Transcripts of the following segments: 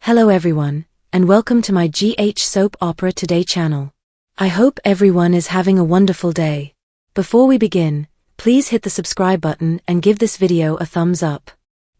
Hello everyone, and welcome to my GH Soap Opera Today channel. I hope everyone is having a wonderful day. Before we begin, please hit the subscribe button and give this video a thumbs up.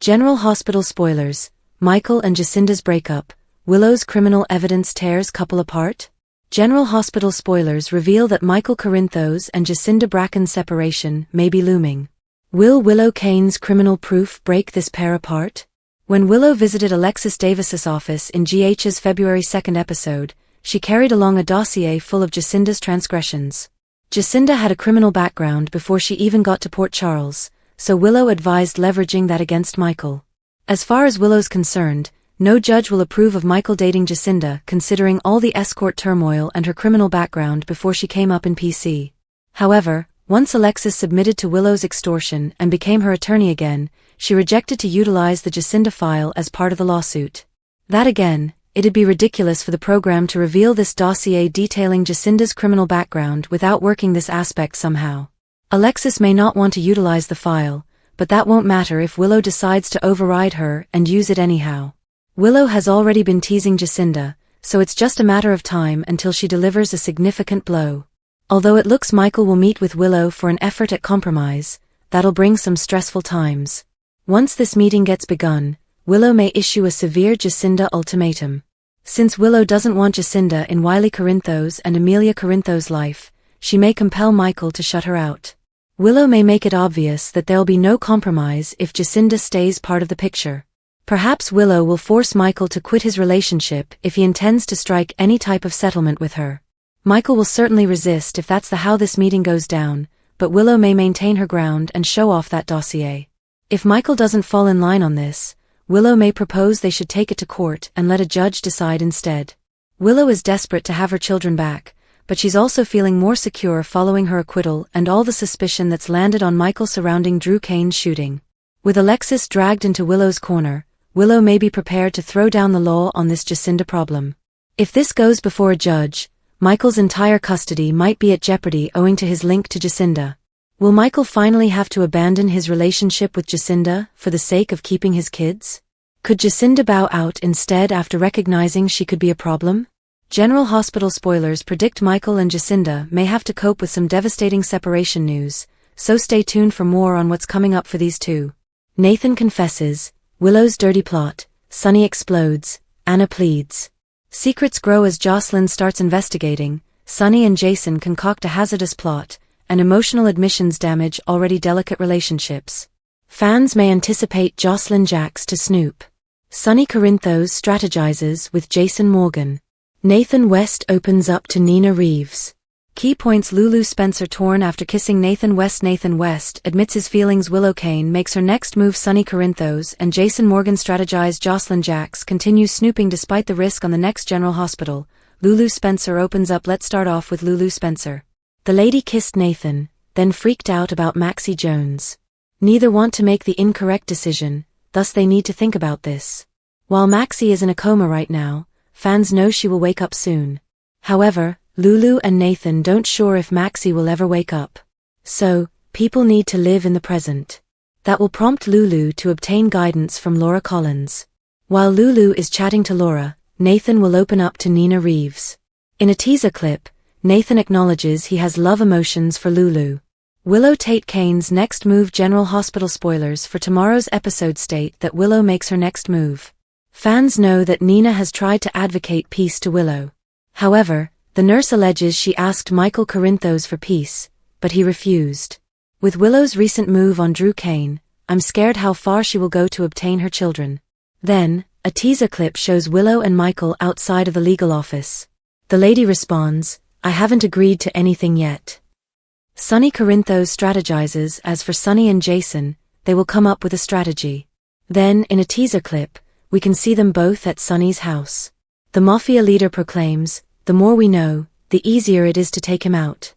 General Hospital spoilers: Michael and Jacinda's breakup, Willow's criminal evidence tears couple apart. General Hospital spoilers reveal that Michael Corinthos and Jacinda Bracken's separation may be looming. Will Willow Kane's criminal proof break this pair apart? When Willow visited Alexis Davis's office in GH's February 2nd episode, she carried along a dossier full of Jacinda's transgressions. Jacinda had a criminal background before she even got to Port Charles, so Willow advised leveraging that against Michael. As far as Willow's concerned, no judge will approve of Michael dating Jacinda considering all the escort turmoil and her criminal background before she came up in PC. However, once Alexis submitted to Willow's extortion and became her attorney again, she rejected to utilize the Jacinda file as part of the lawsuit. That again, it'd be ridiculous for the program to reveal this dossier detailing Jacinda's criminal background without working this aspect somehow. Alexis may not want to utilize the file, but that won't matter if Willow decides to override her and use it anyhow. Willow has already been teasing Jacinda, so it's just a matter of time until she delivers a significant blow. Although it looks Michael will meet with Willow for an effort at compromise, that'll bring some stressful times. Once this meeting gets begun, Willow may issue a severe Jacinda ultimatum. Since Willow doesn't want Jacinda in Wiley Corinthos and Amelia Corinthos' life, she may compel Michael to shut her out. Willow may make it obvious that there'll be no compromise if Jacinda stays part of the picture. Perhaps Willow will force Michael to quit his relationship if he intends to strike any type of settlement with her. Michael will certainly resist if that's how this meeting goes down, but Willow may maintain her ground and show off that dossier. If Michael doesn't fall in line on this, Willow may propose they should take it to court and let a judge decide instead. Willow is desperate to have her children back, but she's also feeling more secure following her acquittal and all the suspicion that's landed on Michael surrounding Drew Kane's shooting. With Alexis dragged into Willow's corner, Willow may be prepared to throw down the law on this Jacinda problem. If this goes before a judge, Michael's entire custody might be at jeopardy owing to his link to Jacinda. Will Michael finally have to abandon his relationship with Jacinda for the sake of keeping his kids? Could Jacinda bow out instead after recognizing she could be a problem? General Hospital spoilers predict Michael and Jacinda may have to cope with some devastating separation news, so stay tuned for more on what's coming up for these two. Nathan confesses, Willow's dirty plot, Sunny explodes, Anna pleads. Secrets grow as Jocelyn starts investigating, Sunny and Jason concoct a hazardous plot, and emotional admissions damage already delicate relationships. Fans may anticipate Jocelyn Jacks to snoop. Sunny Corinthos strategizes with Jason Morgan. Nathan West opens up to Nina Reeves. Key points: Lulu Spencer torn after kissing Nathan West. Nathan West admits his feelings. Willow Kane makes her next move. Sunny Corinthos and Jason Morgan strategize. Jocelyn Jacks continues snooping despite the risk on the next General Hospital. Lulu Spencer opens up. Let's start off with Lulu Spencer. The lady kissed Nathan, then freaked out about Maxie Jones. Neither want to make the incorrect decision, thus they need to think about this. While Maxie is in a coma right now, fans know she will wake up soon. However, Lulu and Nathan don't sure if Maxie will ever wake up. So, people need to live in the present. That will prompt Lulu to obtain guidance from Laura Collins. While Lulu is chatting to Laura, Nathan will open up to Nina Reeves. In a teaser clip, Nathan acknowledges he has love emotions for Lulu. Willow Tate Kane's next move. General Hospital spoilers for tomorrow's episode state that Willow makes her next move. Fans know that Nina has tried to advocate peace to Willow. However, the nurse alleges she asked Michael Corinthos for peace, but he refused. With Willow's recent move on Drew Kane, I'm scared how far she will go to obtain her children. Then, a teaser clip shows Willow and Michael outside of the legal office. The lady responds, I haven't agreed to anything yet. Sunny Corinthos strategizes. As for Sunny and Jason, they will come up with a strategy. Then, in a teaser clip, we can see them both at Sunny's house. The mafia leader proclaims, the more we know, the easier it is to take him out.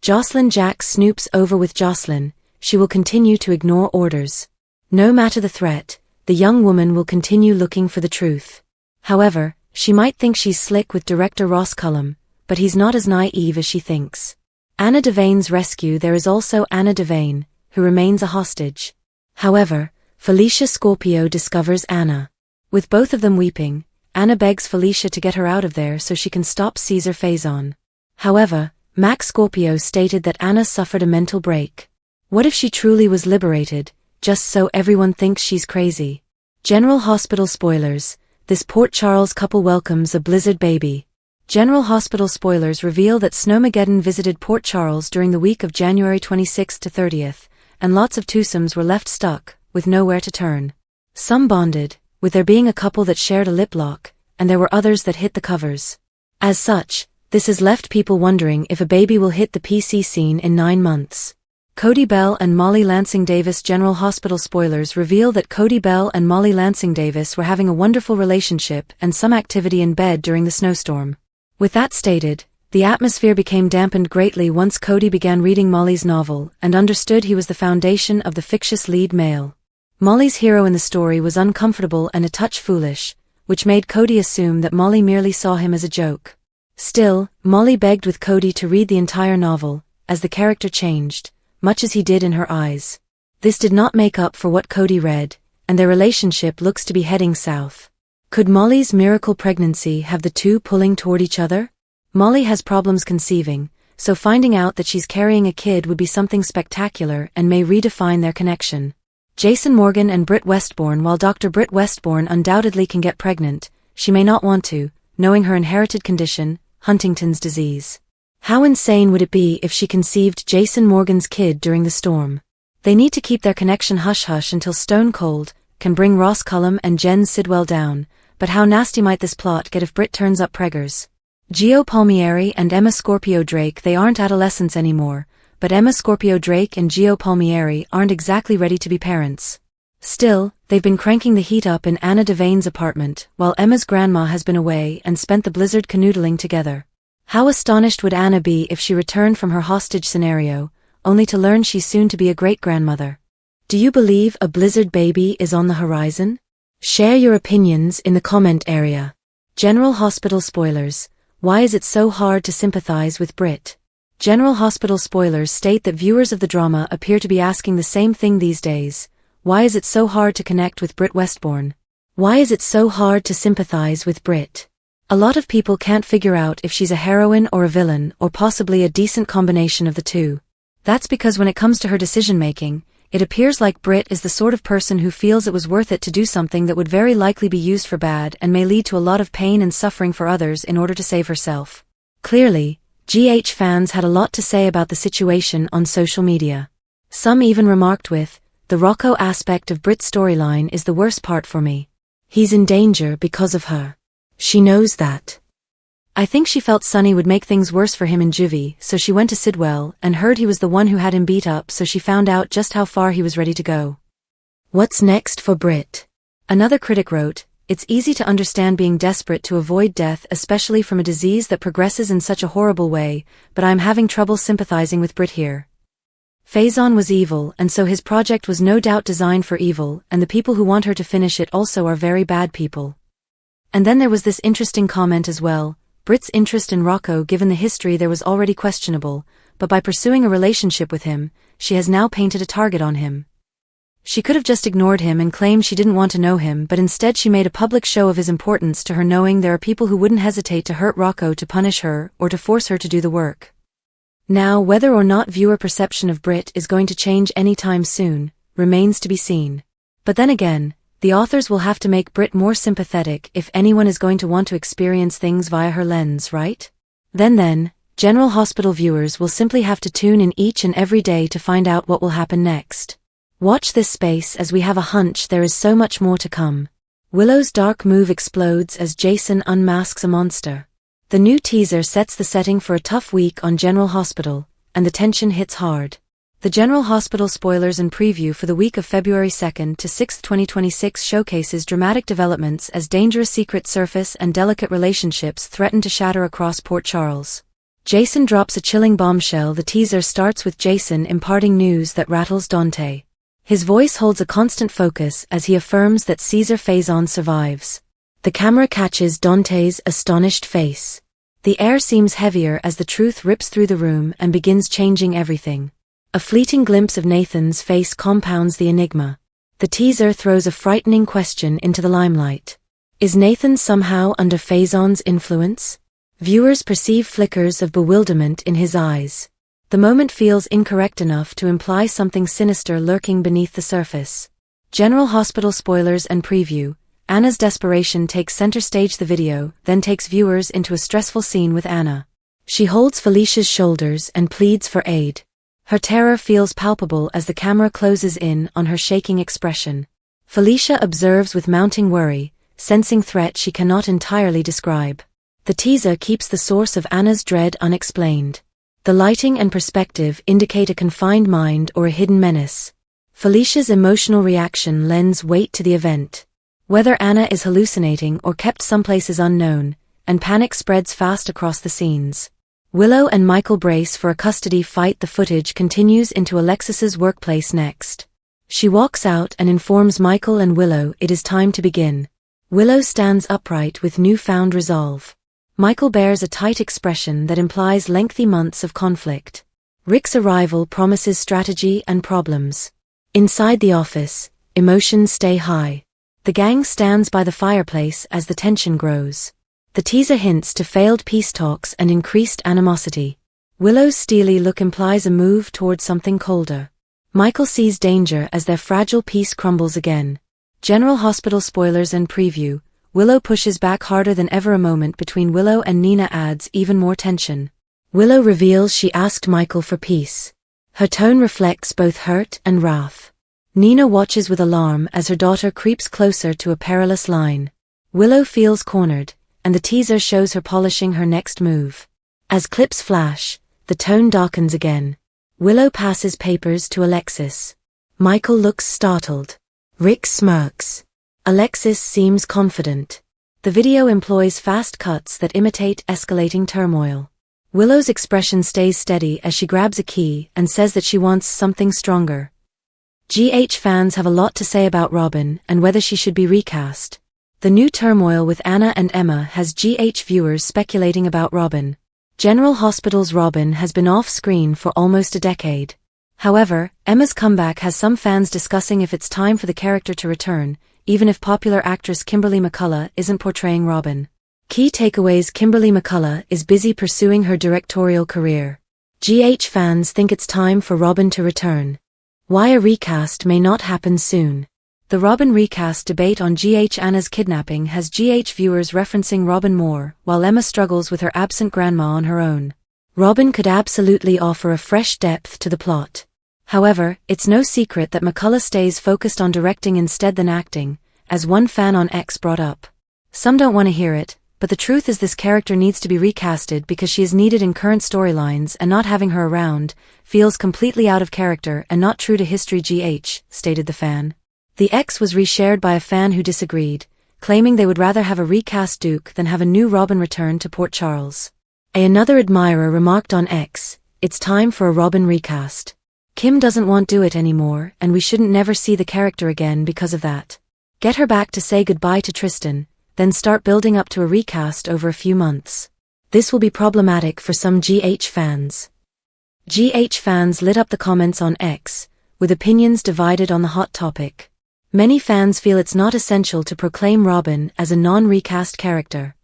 Jocelyn Jacks snoops over with Jocelyn. She will continue to ignore orders. No matter the threat, the young woman will continue looking for the truth. However, she might think she's slick with director Ross Cullum, but he's not as naive as she thinks. Anna Devane's rescue. There is also Anna Devane, who remains a hostage. However, Felicia Scorpio discovers Anna. With both of them weeping, Anna begs Felicia to get her out of there so she can stop Caesar Faison. However, Max Scorpio stated that Anna suffered a mental break. What if she truly was liberated, just so everyone thinks she's crazy? General Hospital spoilers: this Port Charles couple welcomes a blizzard baby. General Hospital spoilers reveal that Snowmageddon visited Port Charles during the week of January 26 to 30th, and lots of twosomes were left stuck, with nowhere to turn. Some bonded, with there being a couple that shared a lip lock, and there were others that hit the covers. As such, this has left people wondering if a baby will hit the PC scene in 9 months. Cody Bell and Molly Lansing Davis. General Hospital spoilers reveal that Cody Bell and Molly Lansing Davis were having a wonderful relationship and some activity in bed during the snowstorm. With that stated, the atmosphere became dampened greatly once Cody began reading Molly's novel and understood he was the foundation of the fictitious lead male. Molly's hero in the story was uncomfortable and a touch foolish, which made Cody assume that Molly merely saw him as a joke. Still, Molly begged with Cody to read the entire novel, as the character changed, much as he did in her eyes. This did not make up for what Cody read, and their relationship looks to be heading south. Could Molly's miracle pregnancy have the two pulling toward each other? Molly has problems conceiving, so finding out that she's carrying a kid would be something spectacular and may redefine their connection. Jason Morgan and Britt Westbourne. While Dr. Britt Westbourne undoubtedly can get pregnant, she may not want to, knowing her inherited condition, Huntington's disease. How insane would it be if she conceived Jason Morgan's kid during the storm? They need to keep their connection hush-hush until Stone Cold can bring Ross Cullum and Jen Sidwell down, but how nasty might this plot get if Britt turns up preggers? Gio Palmieri and Emma Scorpio Drake. They aren't adolescents anymore, but Emma Scorpio Drake and Gio Palmieri aren't exactly ready to be parents. Still, they've been cranking the heat up in Anna Devane's apartment, while Emma's grandma has been away and spent the blizzard canoodling together. How astonished would Anna be if she returned from her hostage scenario, only to learn she's soon to be a great-grandmother? Do you believe a blizzard baby is on the horizon? Share your opinions in the comment area. General Hospital spoilers: why is it so hard to sympathize with Britt? General Hospital spoilers state that viewers of the drama appear to be asking the same thing these days. Why is it so hard to connect with Britt Westbourne? Why is it so hard to sympathize with Britt? A lot of people can't figure out if she's a heroine or a villain or possibly a decent combination of the two. That's because when it comes to her decision-making, it appears like Britt is the sort of person who feels it was worth it to do something that would very likely be used for bad and may lead to a lot of pain and suffering for others in order to save herself. Clearly, GH fans had a lot to say about the situation on social media. Some even remarked with, "The Rocco aspect of Britt's storyline is the worst part for me. He's in danger because of her. She knows that. I think she felt Sonny would make things worse for him in juvie, so she went to Sidwell and heard he was the one who had him beat up, so she found out just how far he was ready to go." What's next for Britt? Another critic wrote, "It's easy to understand being desperate to avoid death, especially from a disease that progresses in such a horrible way, but I'm having trouble sympathizing with Britt here. Faison was evil, and so his project was no doubt designed for evil, and the people who want her to finish it also are very bad people." And then there was this interesting comment as well: Britt's interest in Rocco, given the history there, was already questionable, but by pursuing a relationship with him, she has now painted a target on him. She could have just ignored him and claimed she didn't want to know him, but instead she made a public show of his importance to her, knowing there are people who wouldn't hesitate to hurt Rocco to punish her or to force her to do the work. Now, whether or not viewer perception of Britt is going to change anytime soon remains to be seen. But then again, the authors will have to make Britt more sympathetic if anyone is going to want to experience things via her lens, right? Then, General Hospital viewers will simply have to tune in each and every day to find out what will happen next. Watch this space, as we have a hunch there is so much more to come. Willow's dark move explodes as Jason unmasks a monster. The new teaser sets the setting for a tough week on General Hospital, and the tension hits hard. The General Hospital spoilers and preview for the week of February 2nd to 6th, 2026 showcases dramatic developments as dangerous secrets surface and delicate relationships threaten to shatter across Port Charles. Jason drops a chilling bombshell. The teaser starts with Jason imparting news that rattles Dante. His voice holds a constant focus as he affirms that Caesar Faison survives. The camera catches Dante's astonished face. The air seems heavier as the truth rips through the room and begins changing everything. A fleeting glimpse of Nathan's face compounds the enigma. The teaser throws a frightening question into the limelight. Is Nathan somehow under Faison's influence? Viewers perceive flickers of bewilderment in his eyes. The moment feels incorrect enough to imply something sinister lurking beneath the surface. General Hospital spoilers and preview. Anna's desperation takes center stage. The video then takes viewers into a stressful scene with Anna. She holds Felicia's shoulders and pleads for aid. Her terror feels palpable as the camera closes in on her shaking expression. Felicia observes with mounting worry, sensing threat she cannot entirely describe. The teaser keeps the source of Anna's dread unexplained. The lighting and perspective indicate a confined mind or a hidden menace. Felicia's emotional reaction lends weight to the event. Whether Anna is hallucinating or kept someplace is unknown, and panic spreads fast across the scenes. Willow and Michael brace for a custody fight. The footage continues into Alexis's workplace next. She walks out and informs Michael and Willow it is time to begin. Willow stands upright with newfound resolve. Michael bears a tight expression that implies lengthy months of conflict. Rick's arrival promises strategy and problems. Inside the office, emotions stay high. The gang stands by the fireplace as the tension grows. The teaser hints to failed peace talks and increased animosity. Willow's steely look implies a move toward something colder. Michael sees danger as their fragile peace crumbles again. General Hospital spoilers and preview. Willow pushes back harder than ever. A moment between Willow and Nina adds even more tension. Willow reveals she asked Michael for peace. Her tone reflects both hurt and wrath. Nina watches with alarm as her daughter creeps closer to a perilous line. Willow feels cornered, and the teaser shows her polishing her next move. As clips flash, the tone darkens again. Willow passes papers to Alexis. Michael looks startled. Rick smirks. Alexis seems confident. The video employs fast cuts that imitate escalating turmoil. Willow's expression stays steady as she grabs a key and says that she wants something stronger. GH fans have a lot to say about Robin and whether she should be recast. The new turmoil with Anna and Emma has GH viewers speculating about Robin. General Hospital's Robin has been off-screen for almost a decade. However, Emma's comeback has some fans discussing if it's time for the character to return, even if popular actress Kimberly McCullough isn't portraying Robin. Key takeaways: Kimberly McCullough is busy pursuing her directorial career. GH fans think it's time for Robin to return. Why a recast may not happen soon. The Robin recast debate on GH. Anna's kidnapping has GH viewers referencing Robin more, while Emma struggles with her absent grandma on her own. Robin could absolutely offer a fresh depth to the plot. However, it's no secret that McCullough stays focused on directing instead than acting, as one fan on X brought up. Some don't want to hear it, but the truth is this character needs to be recasted because she is needed in current storylines, and not having her around feels completely out of character and not true to history. GH, stated the fan. The X was reshared by a fan who disagreed, claiming they would rather have a recast Duke than have a new Robin return to Port Charles. Another admirer remarked on X, "It's time for a Robin recast. Kim doesn't want to do it anymore, and we shouldn't never see the character again because of that. Get her back to say goodbye to Tristan, then start building up to a recast over a few months." This will be problematic for some GH fans. GH fans lit up the comments on X, with opinions divided on the hot topic. Many fans feel it's not essential to proclaim Robin as a non-recast character.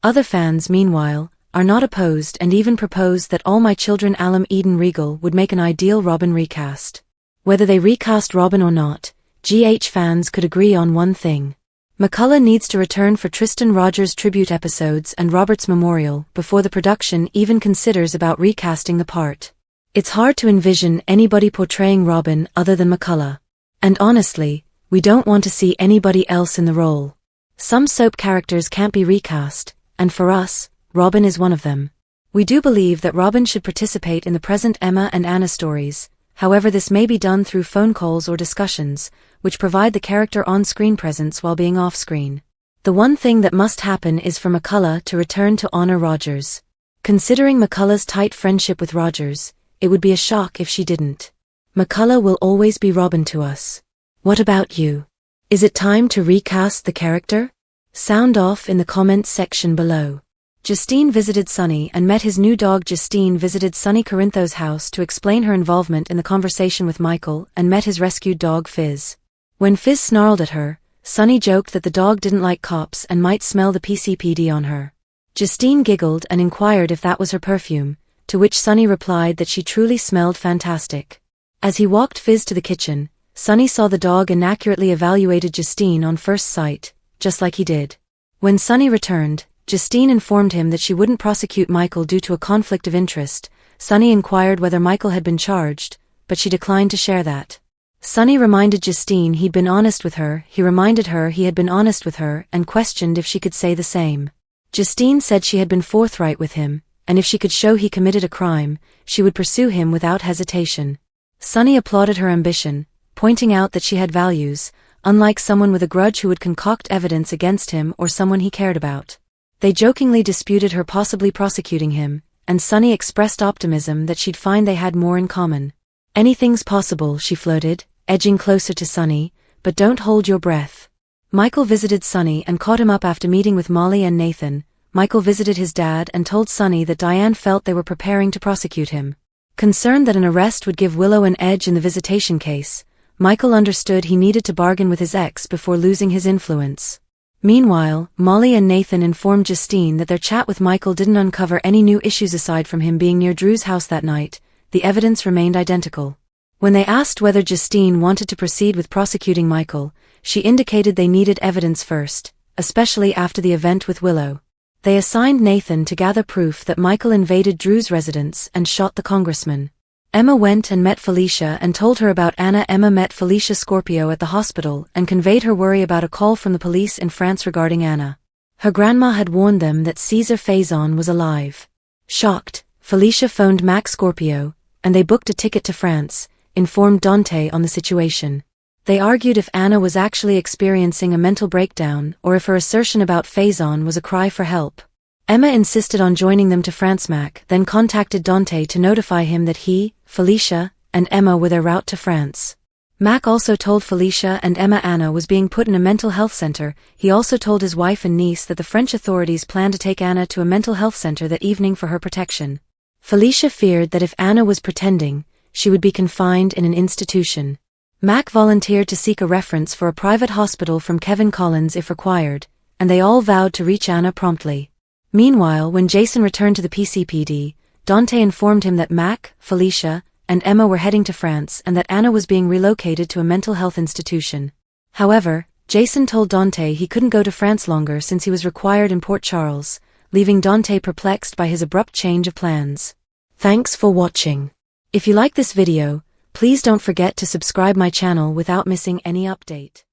Other fans, meanwhile, are not opposed and even propose that All My Children alum Eden Regal would make an ideal Robin recast. Whether they recast Robin or not, GH fans could agree on one thing. McCullough needs to return for Tristan Rogers tribute episodes and Robert's memorial before the production even considers about recasting the part. It's hard to envision anybody portraying Robin other than McCullough. And honestly, we don't want to see anybody else in the role. Some soap characters can't be recast, and for us, Robin is one of them. We do believe that Robin should participate in the present Emma and Anna stories, however this may be done through phone calls or discussions, which provide the character on-screen presence while being off-screen. The one thing that must happen is for McCullough to return to honor Rogers. Considering McCullough's tight friendship with Rogers, it would be a shock if she didn't. McCullough will always be Robin to us. What about you? Is it time to recast the character? Sound off in the comments section below. Justine visited Sunny and met his new dog. Justine visited Sunny Corintho's house to explain her involvement in the conversation with Michael and met his rescued dog Fizz. When Fizz snarled at her, Sunny joked that the dog didn't like cops and might smell the PCPD on her. Justine giggled and inquired if that was her perfume, to which Sunny replied that she truly smelled fantastic. As he walked Fizz to the kitchen, Sunny saw the dog inaccurately evaluated Justine on first sight, just like he did. When Sunny returned, Justine informed him that she wouldn't prosecute Michael due to a conflict of interest. Sunny inquired whether Michael had been charged, but she declined to share that. Sunny reminded Justine he'd been honest with her, he reminded her he had been honest with her and questioned if she could say the same. Justine said she had been forthright with him, and if she could show he committed a crime, she would pursue him without hesitation. Sunny applauded her ambition, pointing out that she had values, unlike someone with a grudge who would concoct evidence against him or someone he cared about. They jokingly disputed her possibly prosecuting him, and Sunny expressed optimism that she'd find they had more in common. "Anything's possible," she floated, edging closer to Sunny, "but don't hold your breath." Michael visited Sunny and caught him up after meeting with Molly and Nathan. Michael visited his dad and told Sunny that Diane felt they were preparing to prosecute him. Concerned that an arrest would give Willow an edge in the visitation case, Michael understood he needed to bargain with his ex before losing his influence. Meanwhile, Molly and Nathan informed Justine that their chat with Michael didn't uncover any new issues aside from him being near Drew's house that night. The evidence remained identical. When they asked whether Justine wanted to proceed with prosecuting Michael, she indicated they needed evidence first, especially after the event with Willow. They assigned Nathan to gather proof that Michael invaded Drew's residence and shot the congressman. Emma went and met Felicia and told her about Anna. Emma met Felicia Scorpio at the hospital and conveyed her worry about a call from the police in France regarding Anna. Her grandma had warned them that Cesar Faison was alive. Shocked, Felicia phoned Max Scorpio, and they booked a ticket to France, informed Dante on the situation. They argued if Anna was actually experiencing a mental breakdown or if her assertion about Faison was a cry for help. Emma insisted on joining them to France. Mac then contacted Dante to notify him that he, Felicia, and Emma were their route to France. Mac also told Felicia and Emma Anna was being put in a mental health center. He also told his wife and niece that the French authorities planned to take Anna to a mental health center that evening for her protection. Felicia feared that if Anna was pretending, she would be confined in an institution. Mac volunteered to seek a reference for a private hospital from Kevin Collins if required, and they all vowed to reach Anna promptly. Meanwhile, when Jason returned to the PCPD, Dante informed him that Mac, Felicia, and Emma were heading to France and that Anna was being relocated to a mental health institution. However, Jason told Dante he couldn't go to France longer since he was required in Port Charles, leaving Dante perplexed by his abrupt change of plans. Thanks for watching. If you like this video, please don't forget to subscribe my channel without missing any update.